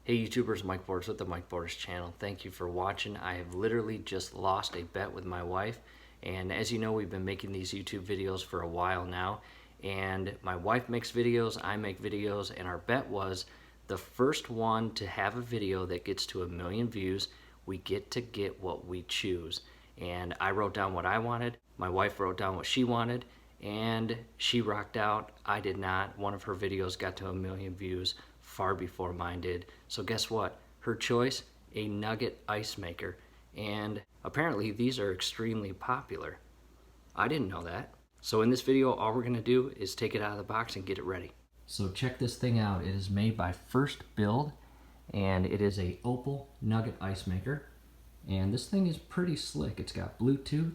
Hey YouTubers, Mike Borders with the Mike Borders channel. Thank you for watching. I have literally just lost a bet with my wife, and as you know, we've been making these YouTube videos for a while now, and my wife makes videos, I make videos, and our bet was the first one to have a video that gets to 1 million views, we get what we choose. And I wrote down what I wanted, my wife wrote down what she wanted, and she rocked out. I did not. One of her videos got to 1 million views far before mine did. So guess what? Her choice, a nugget ice maker. And apparently these are extremely popular. I didn't know that. So in this video, all we're gonna do is take it out of the box and get it ready. So check this thing out. It is made by First Build, and it is a Opal Nugget Ice Maker. And this thing is pretty slick. It's got Bluetooth.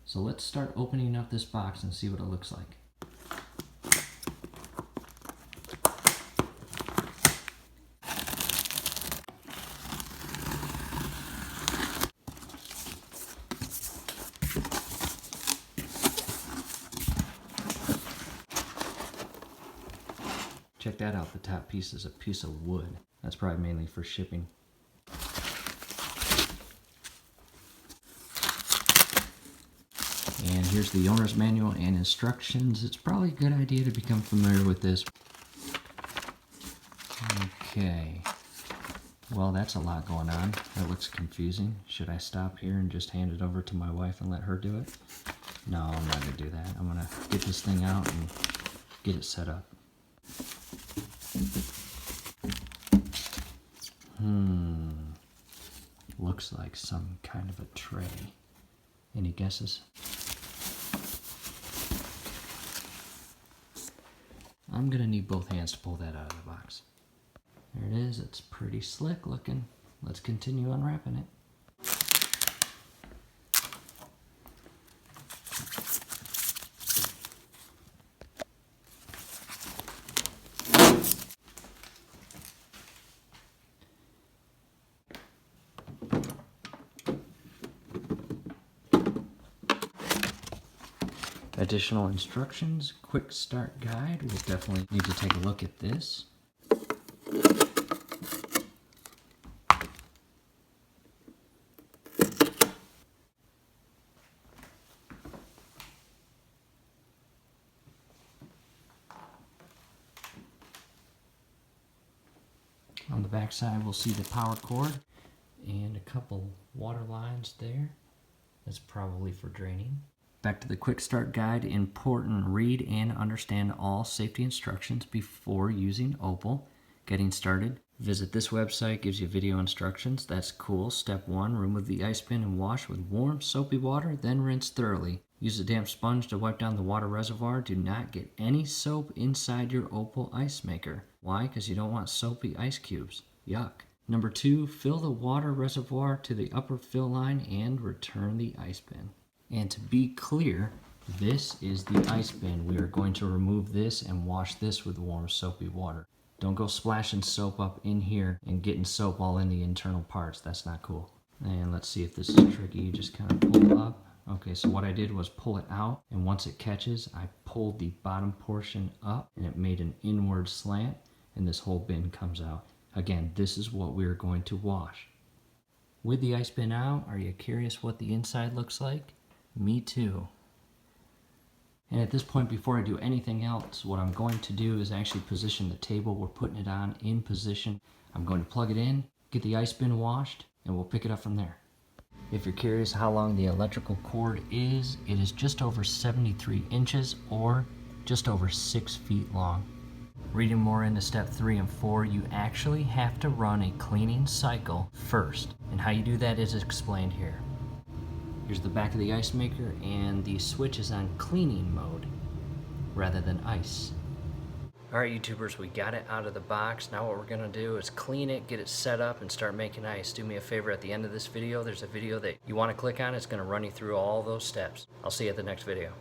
So let's start opening up this box and see what it looks like. Check that out, the top piece is a piece of wood. That's probably mainly for shipping. And here's the owner's manual and instructions. It's probably a good idea to become familiar with this. Okay. Well, that's a lot going on. That looks confusing. Should I stop here and just hand it over to my wife and let her do it? No, I'm not gonna do that. I'm gonna get this thing out and get it set up. Looks like some kind of a tray. Any guesses? I'm gonna need both hands to pull that out of the box. There it is. It's pretty slick looking. Let's continue unwrapping it. Additional instructions, quick start guide. We'll definitely need to take a look at this. On the back side, we'll see the power cord and a couple water lines there. That's probably for draining. Back to the quick start guide. Important: read and understand all safety instructions before using Opal. Getting started. Visit this website, gives you video instructions. That's cool. Step 1, remove the ice bin and wash with warm soapy water, then rinse thoroughly. Use a damp sponge to wipe down the water reservoir. Do not get any soap inside your Opal ice maker. Why? Because you don't want soapy ice cubes. Yuck. Number 2, fill the water reservoir to the upper fill line and return the ice bin. And to be clear, this is the ice bin. We are going to remove this and wash this with warm soapy water. Don't go splashing soap up in here and getting soap all in the internal parts. That's not cool. And let's see if this is tricky. You just kind of pull up. Okay, so what I did was pull it out, and once it catches, I pulled the bottom portion up and it made an inward slant, and this whole bin comes out. Again, this is what we're going to wash. With the ice bin out, are you curious what the inside looks like? Me too. And at this point, before I do anything else, what I'm going to do is actually position the table we're putting it on in position. I'm going to plug it in, get the ice bin washed, and we'll pick it up from there. If you're curious how long the electrical cord is, it is just over 73 inches or just over 6 feet long. Reading more into step 3 and 4, you actually have to run a cleaning cycle first. And how you do that is explained here. Here's the back of the ice maker, and the switch is on cleaning mode rather than ice. Alright YouTubers, we got it out of the box. Now what we're going to do is clean it, get it set up, and start making ice. Do me a favor, at the end of this video, there's a video that you want to click on. It's going to run you through all those steps. I'll see you at the next video.